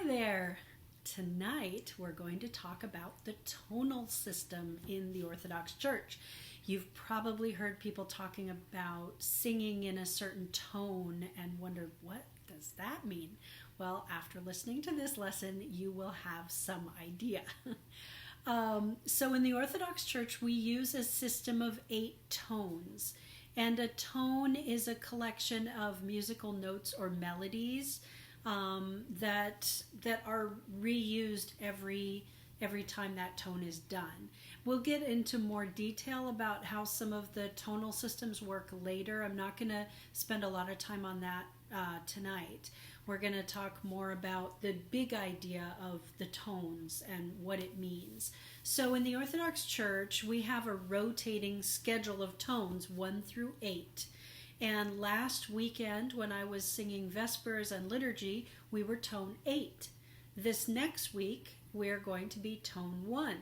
there! Tonight we're going to talk about the tonal system in the Orthodox Church. You've probably heard people talking about singing in a certain tone and wondered, what does that mean? Well, after listening to this lesson, you will have some idea. So in the Orthodox Church, we use a system of 8 tones. And a tone is a collection of musical notes or melodies that are reused every time that tone is done. We'll get into more detail about how some of the tonal systems work later. I'm not going to spend a lot of time on that tonight. We're going to talk more about the big idea of the tones and what it means. So in the Orthodox Church, we have a rotating schedule of tones, 1 through 8. And last weekend, when I was singing Vespers and Liturgy, we were tone 8. This next week, we're going to be tone 1.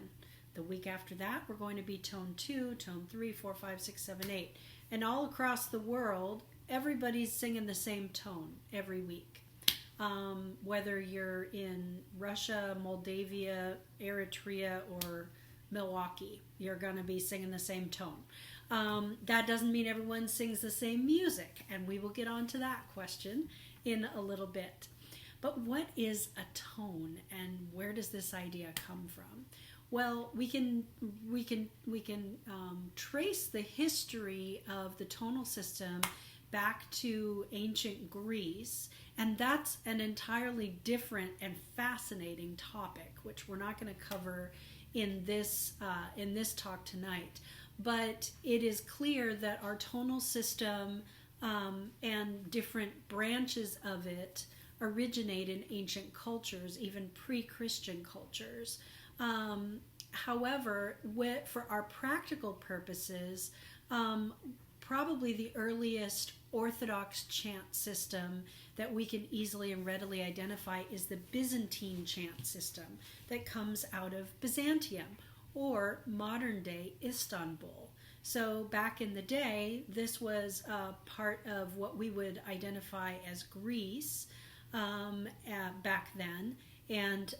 The week after that, we're going to be tone 2, tone 3, 4, 5, 6, 7, 8. And all across the world, everybody's singing the same tone every week. Whether you're in Russia, Moldavia, Eritrea, or Milwaukee, you're going to be singing the same tone. That doesn't mean everyone sings the same music, and we will get on to that question in a little bit. But what is a tone, and where does this idea come from? Well, we can trace the history of the tonal system back to ancient Greece, and that's an entirely different and fascinating topic, which we're not going to cover in this talk tonight. But it is clear that our tonal system and different branches of it originate in ancient cultures, even pre-Christian cultures. However, for our practical purposes, probably the earliest Orthodox chant system that we can easily and readily identify is the Byzantine chant system that comes out of Byzantium, or modern-day Istanbul. So back in the day, this was part of what we would identify as Greece back then, and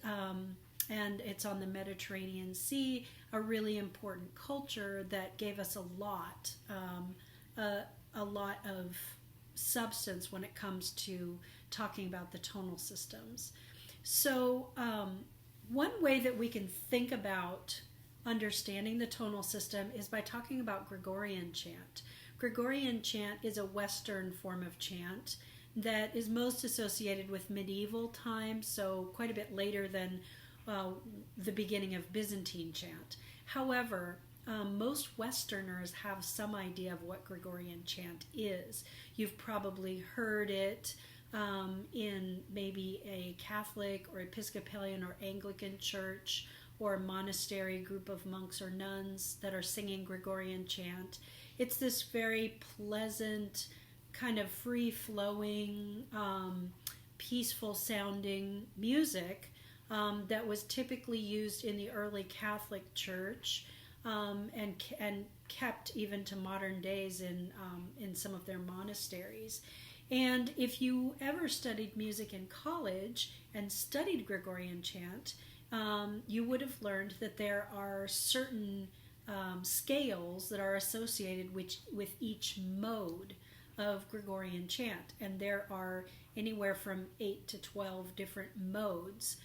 it's on the Mediterranean Sea, a really important culture that gave us a lot of substance when it comes to talking about the tonal systems. So one way that we can think about understanding the tonal system is by talking about Gregorian chant. Gregorian chant is a Western form of chant that is most associated with medieval times, so quite a bit later than the beginning of Byzantine chant. However, most Westerners have some idea of what Gregorian chant is. You've probably heard it in maybe a Catholic or Episcopalian or Anglican church, or a monastery group of monks or nuns that are singing Gregorian chant. It's this very pleasant, kind of free-flowing, peaceful-sounding music that was typically used in the early Catholic Church and kept even to modern days in some of their monasteries. And if you ever studied music in college and studied Gregorian chant, you would have learned that there are certain scales that are associated with each mode of Gregorian chant, and there are anywhere from 8 to 12 different modes,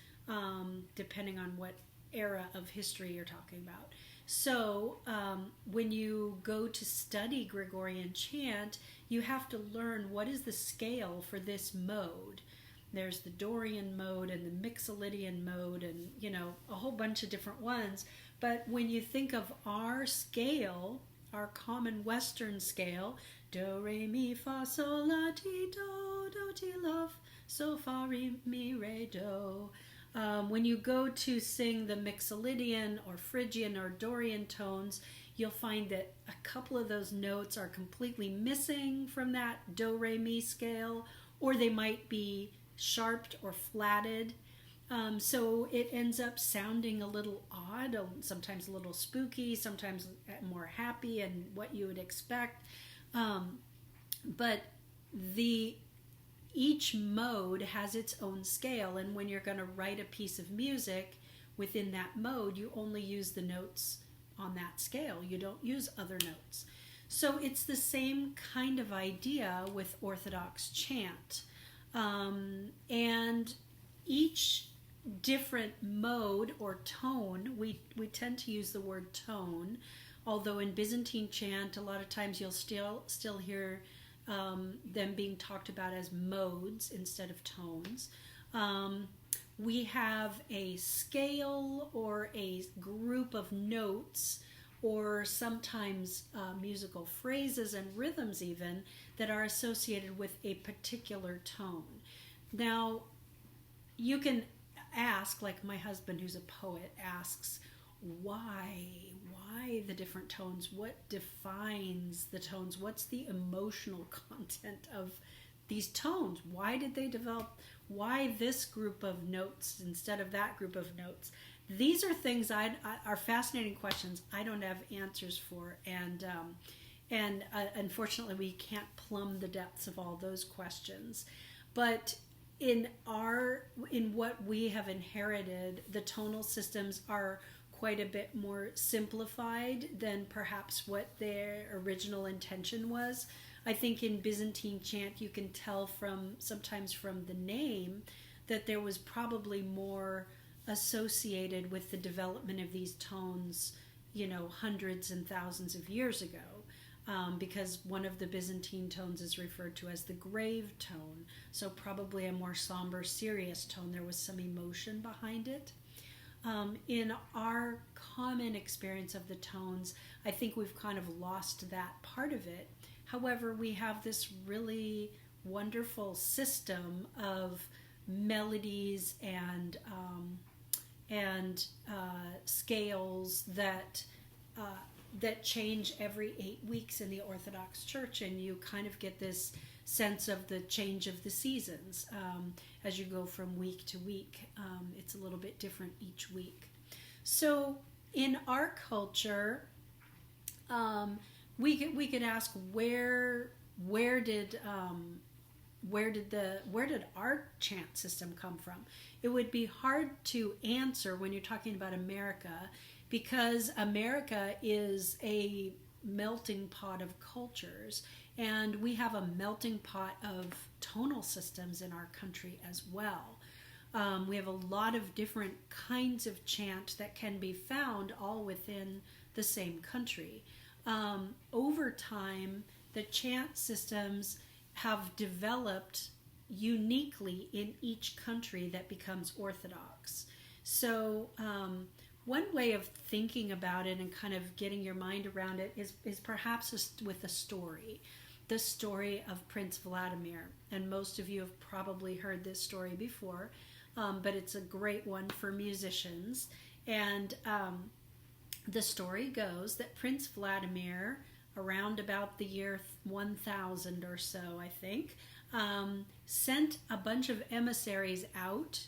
depending on what era of history you're talking about. So when you go to study Gregorian chant, you have to learn what is the scale for this mode. There's the Dorian mode and the Mixolydian mode and, a whole bunch of different ones. But when you think of our scale, our common Western scale, do, re, mi, fa, sol, la, ti, do, ti, la, so, fa, re, mi, re, do. When you go to sing the Mixolydian or Phrygian or Dorian tones, you'll find that a couple of those notes are completely missing from that do, re, mi scale, or they might be sharped or flatted. So it ends up sounding a little odd, sometimes a little spooky, sometimes more happy and what you would expect. But the each mode has its own scale, and when you're going to write a piece of music within that mode, you only use the notes on that scale. You don't use other notes. So it's the same kind of idea with Orthodox chant. And each different mode or tone, we tend to use the word tone, although in Byzantine chant, a lot of times you'll still hear them being talked about as modes instead of tones. We have a scale or a group of notes, or sometimes musical phrases and rhythms even, that are associated with a particular tone. Now, you can ask, like my husband who's a poet asks, why the different tones? What defines the tones? What's the emotional content of these tones? Why did they develop? Why this group of notes instead of that group of notes? These are things are fascinating questions I don't have answers for, and unfortunately we can't plumb the depths of all those questions. But in what we have inherited, the tonal systems are quite a bit more simplified than perhaps what their original intention was. I think in Byzantine chant you can tell sometimes from the name that there was probably more associated with the development of these tones, hundreds and thousands of years ago, because one of the Byzantine tones is referred to as the grave tone, so probably a more somber, serious tone. There was some emotion behind it. In our common experience of the tones, I think we've kind of lost that part of it. However, we have this really wonderful system of melodies and scales that change every 8 weeks in the Orthodox Church, and you kind of get this sense of the change of the seasons as you go from week to week. It's a little bit different each week. So in our culture, we could ask where did our chant system come from? It would be hard to answer when you're talking about America, because America is a melting pot of cultures, and we have a melting pot of tonal systems in our country as well. We have a lot of different kinds of chant that can be found all within the same country. Over time, the chant systems have developed uniquely in each country that becomes Orthodox. So one way of thinking about it and kind of getting your mind around it is perhaps with a story. The story of Prince Vladimir. And most of you have probably heard this story before, but it's a great one for musicians. And the story goes that Prince Vladimir, around about the year 1000 or so, I think, sent a bunch of emissaries out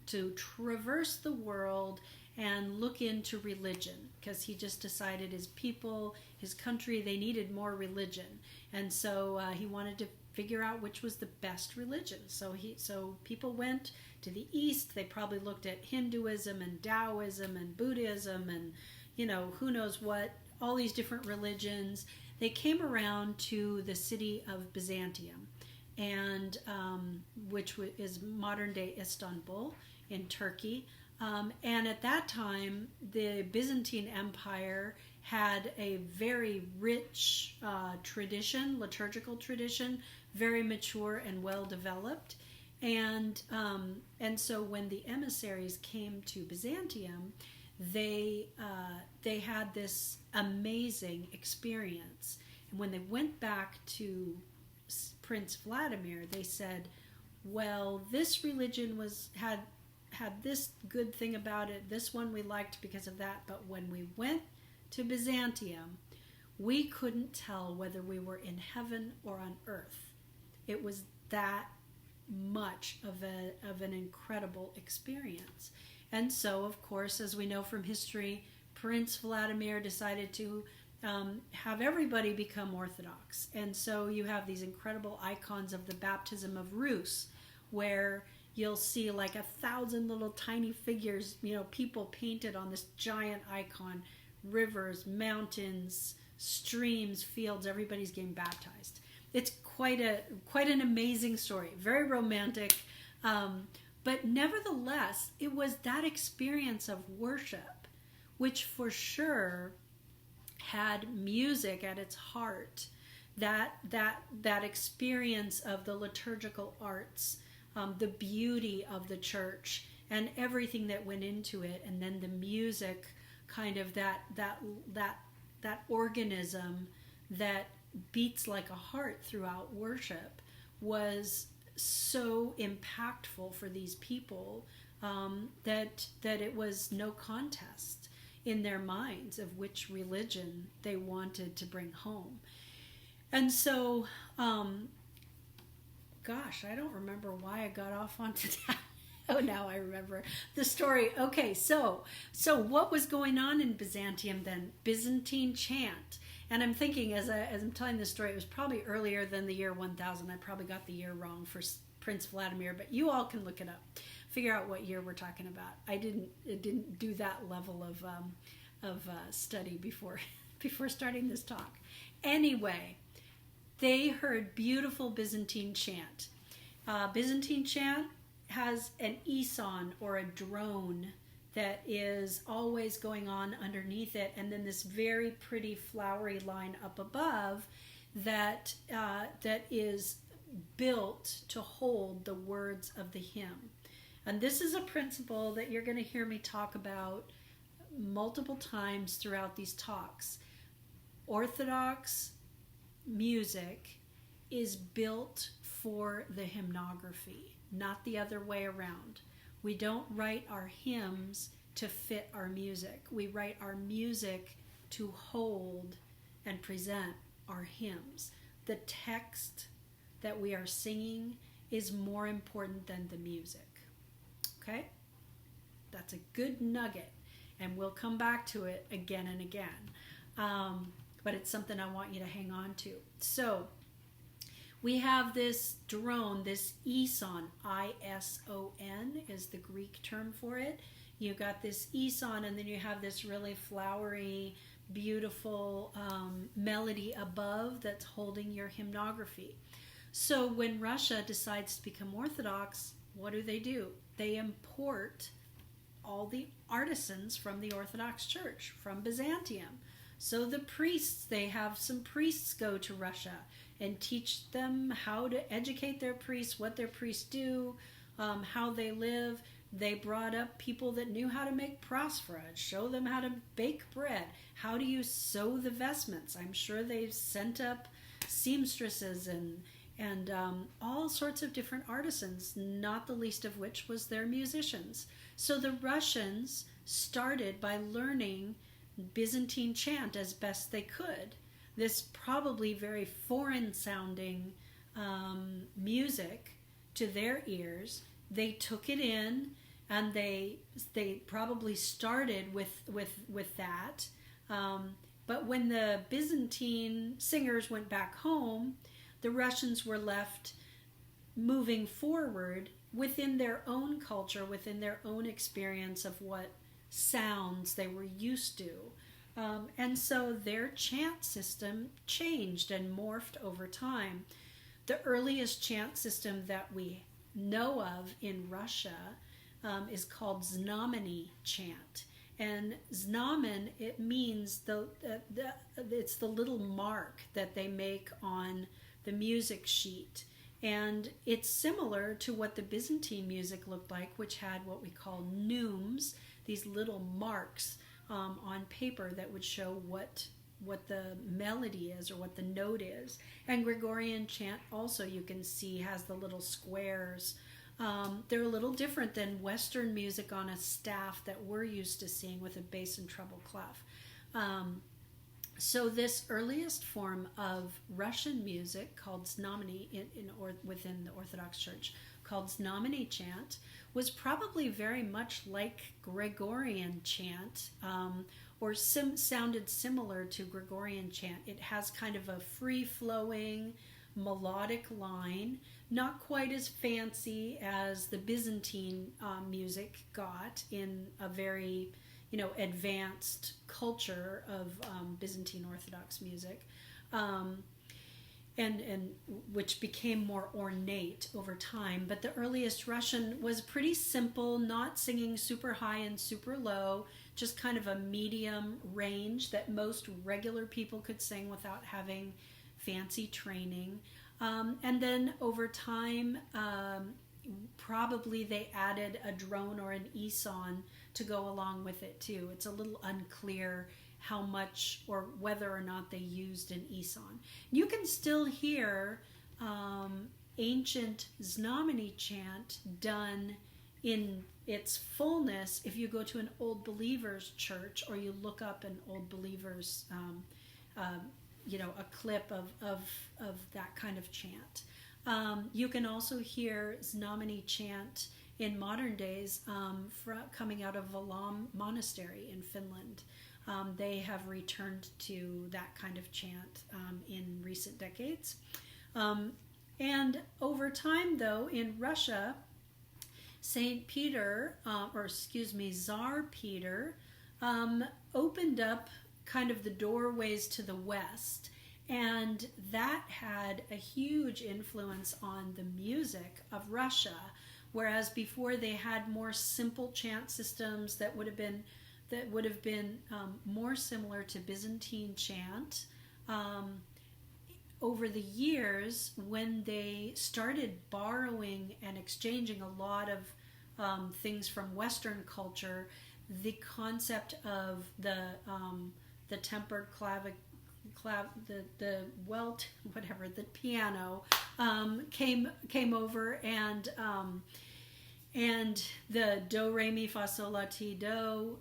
to traverse the world and look into religion, because he just decided his people, his country, they needed more religion. And so he wanted to figure out which was the best religion. So people went to the east. They probably looked at Hinduism and Taoism and Buddhism and who knows what, all these different religions. They came around to the city of Byzantium, and which is modern day Istanbul in Turkey. And at that time, the Byzantine Empire had a very rich liturgical tradition, very mature and well developed. And so when the emissaries came to Byzantium, they had this amazing experience. And when they went back to Prince Vladimir, they said, well, this religion had this good thing about it, this one we liked because of that, but when we went to Byzantium, we couldn't tell whether we were in heaven or on earth. It was that much of an incredible experience. And so, of course, as we know from history, Prince Vladimir decided to have everybody become Orthodox. And so you have these incredible icons of the baptism of Rus, where you'll see like 1,000 little tiny figures, people painted on this giant icon, rivers, mountains, streams, fields, everybody's getting baptized. It's quite an amazing story, very romantic, but nevertheless, it was that experience of worship, which for sure had music at its heart, that experience of the liturgical arts, the beauty of the church and everything that went into it, and then the music, kind of that organism that beats like a heart throughout worship, was so impactful for these people, that it was no contest in their minds of which religion they wanted to bring home. And so, gosh, I don't remember why I got off onto that. Oh, now I remember the story. Okay, so what was going on in Byzantium then? Byzantine chant. And I'm thinking, as I'm telling this story, it was probably earlier than the year 1000. I probably got the year wrong for Prince Vladimir, but you all can look it up, figure out what year we're talking about. I didn't do that level of study before starting this talk. Anyway, they heard beautiful Byzantine chant. Byzantine chant has an eson, or a drone, that is always going on underneath it, and then this very pretty flowery line up above that is built to hold the words of the hymn. And this is a principle that you're going to hear me talk about multiple times throughout these talks. Orthodox music is built for the hymnography, not the other way around. We don't write our hymns to fit our music. We write our music to hold and present our hymns. The text that we are singing is more important than the music. Okay? That's a good nugget, and we'll come back to it again and again. But it's something I want you to hang on to. So, we have this drone, this ison, I-S-O-N is the Greek term for it. You've got this ison, and then you have this really flowery, beautiful melody above that's holding your hymnography. So when Russia decides to become Orthodox, what do? They import all the artisans from the Orthodox Church, from Byzantium. So the priests, they have some priests go to Russia and teach them how to educate their priests, what their priests do, how they live. They brought up people that knew how to make prosperage, show them how to bake bread. How do you sew the vestments? I'm sure they've sent up seamstresses and all sorts of different artisans, not the least of which was their musicians. So the Russians started by learning Byzantine chant as best they could. This probably very foreign sounding music to their ears. They took it in, and they probably started with that. But when the Byzantine singers went back home, the Russians were left moving forward within their own culture, within their own experience of what sounds they were used to. And so their chant system changed and morphed over time. The earliest chant system that we know of in Russia is called Znameny chant. And znamen, it means it's the little mark that they make on the music sheet. And it's similar to what the Byzantine music looked like, which had what we call neumes, these little marks on paper that would show what the melody is or what the note is. And Gregorian chant also, you can see, has the little squares. They're a little different than Western music on a staff that we're used to seeing with a bass and treble clef. So this earliest form of Russian music called Znameny within the Orthodox Church, called Znameny chant, was probably very much like Gregorian chant, or sounded similar to Gregorian chant. It has kind of a free-flowing melodic line, not quite as fancy as the Byzantine music got in a very, advanced culture of Byzantine Orthodox music. And which became more ornate over time. But the earliest Russian was pretty simple, not singing super high and super low, just kind of a medium range that most regular people could sing without having fancy training. And then over time, probably they added a drone or an eson to go along with it too. It's a little unclear how much or whether or not they used an eson. You can still hear ancient Znameni chant done in its fullness if you go to an Old Believers church, or you look up an Old Believers, a clip of that kind of chant. You can also hear Znameni chant in modern days coming out of Valam Monastery in Finland. They have returned to that kind of chant in recent decades. And over time, though, in Russia, Tsar Peter, opened up kind of the doorways to the West, and that had a huge influence on the music of Russia, whereas before they had more simple chant systems that would have been more similar to Byzantine chant. Over the years, when they started borrowing and exchanging a lot of things from Western culture, the concept of the tempered the piano came over, and the do, re, mi, fa, sol, la, ti, do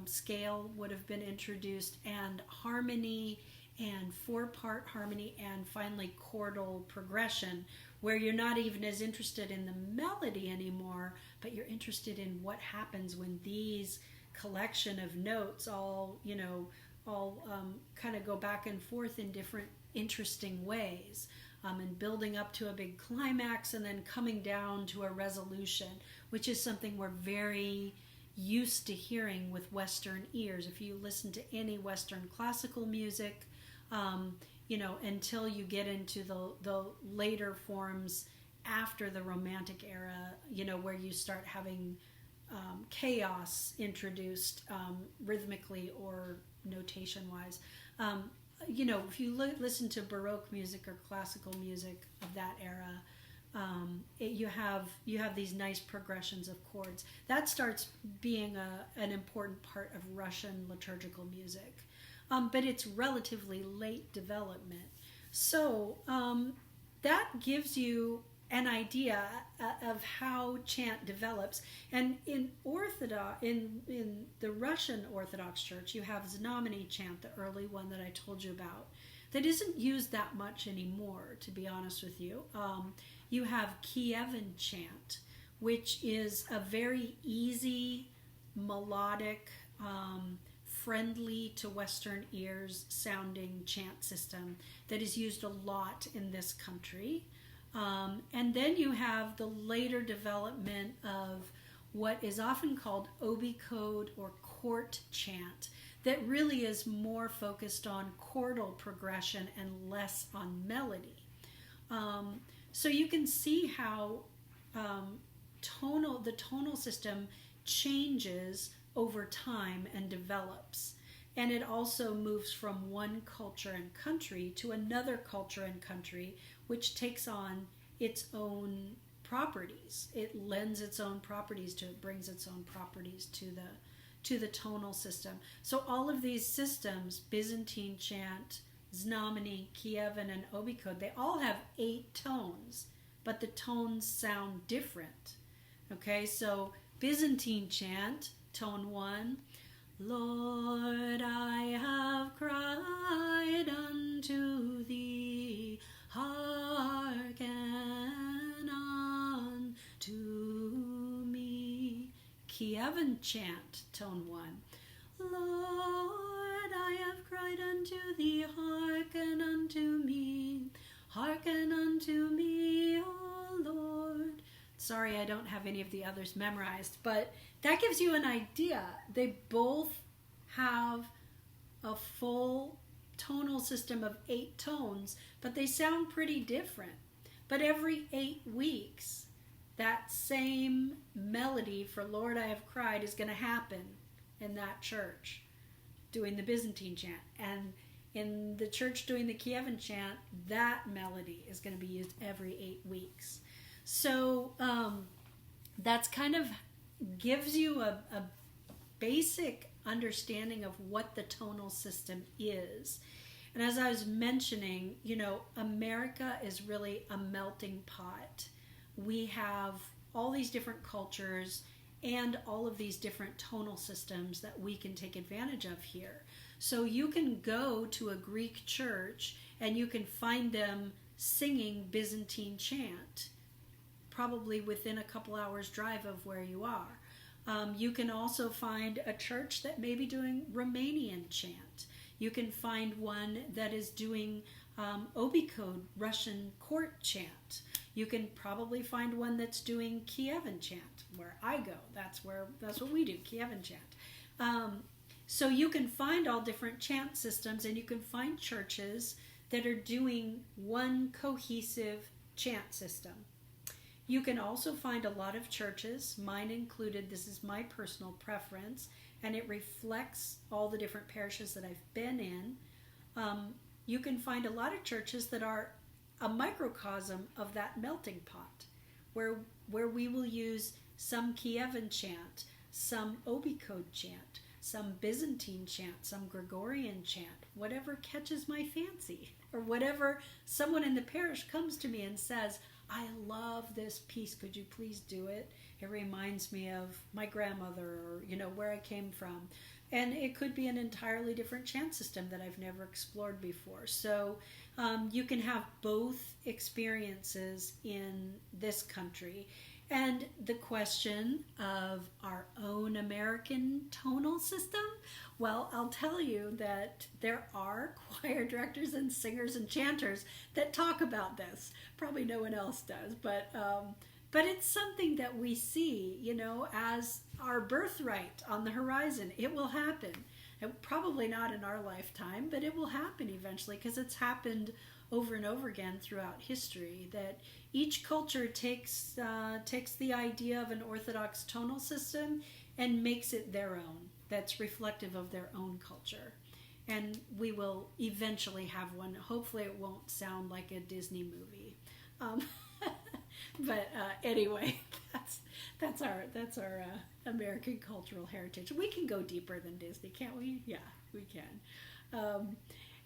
scale would have been introduced, and harmony, and four-part harmony, and finally chordal progression, where you're not even as interested in the melody anymore, but you're interested in what happens when these collection of notes all kind of go back and forth in different interesting ways. And building up to a big climax and then coming down to a resolution, which is something we're very used to hearing with Western ears. If you listen to any Western classical music, until you get into the later forms after the Romantic era, where you start having chaos introduced rhythmically or notation-wise. If you listen to Baroque music or classical music of that era, you have these nice progressions of chords. That starts being an important part of Russian liturgical music, but it's relatively late development. So that gives you an idea of how chant develops. And in the Russian Orthodox Church, you have Znameni chant, the early one that I told you about, that isn't used that much anymore, to be honest with you. You have Kievan chant, which is a very easy, melodic, friendly to Western ears sounding chant system that is used a lot in this country. And then you have the later development of what is often called obicode or court chant, that really is more focused on chordal progression and less on melody. So you can see how the tonal system changes over time and develops. And it also moves from one culture and country to another culture and country, which takes on its own properties. It lends its own properties to it, brings its own properties to the tonal system. So all of these systems, Byzantine chant, Znameni, Kievan, and obicode, they all have 8 tones, but the tones sound different. Okay, so Byzantine chant, tone 1, Lord, I have cried unto thee, hearken unto me. Kievan chant, tone 1, Lord, I have cried unto thee, hearken unto me. Hearken unto me, O Lord. Sorry, I don't have any of the others memorized, but that gives you an idea. They both have a full tonal system of 8 tones, but they sound pretty different. But every 8 weeks, that same melody for Lord, I have cried is going to happen in that church doing the Byzantine chant. And in the church doing the Kievan chant, that melody is going to be used every 8 weeks. So that's kind of gives you a basic understanding of what the tonal system is. And as I was mentioning, America is really a melting pot. We have all these different cultures and all of these different tonal systems that we can take advantage of here. So you can go to a Greek church and you can find them singing Byzantine chant, probably within a couple hours drive of where you are. You can also find a church that may be doing Romanian chant. You can find one that is doing Obikode, Russian court chant. You can probably find one that's doing Kievan chant, where I go. That's what we do, Kievan chant. So you can find all different chant systems, and you can find churches that are doing one cohesive chant system. You can also find a lot of churches, mine included, this is my personal preference, and it reflects all the different parishes that I've been in. You can find a lot of churches that are a microcosm of that melting pot, where we will use some Kievan chant, some Obikode chant, some Byzantine chant, some Gregorian chant, whatever catches my fancy, or whatever someone in the parish comes to me and says, I love this piece, could you please do it? It reminds me of my grandmother, or where I came from. And it could be an entirely different chant system that I've never explored before. So you can have both experiences in this country. And the question of our own American tonal system, well, I'll tell you that there are choir directors and singers and chanters that talk about this. Probably no one else does, but it's something that we see, as our birthright on the horizon. It will happen. Probably not in our lifetime, but it will happen eventually, because it's happened over and over again throughout history, that each culture takes the idea of an Orthodox tonal system and makes it their own, that's reflective of their own culture. And we will eventually have one. Hopefully it won't sound like a Disney movie. But anyway, that's our American cultural heritage. We can go deeper than Disney, can't we? Yeah, we can.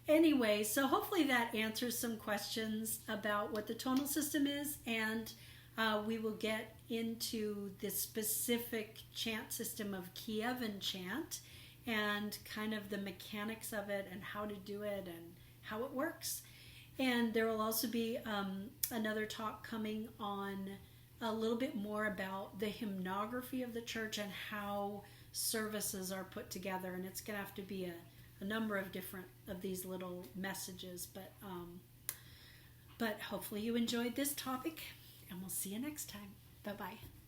Anyway, so hopefully that answers some questions about what the tonal system is, and we will get into the specific chant system of Kievan chant and kind of the mechanics of it and how to do it and how it works. And there will also be another talk coming on a little bit more about the hymnography of the church and how services are put together. And it's going to have to be a number of different of these little messages. But hopefully you enjoyed this topic, and we'll see you next time. Bye-bye.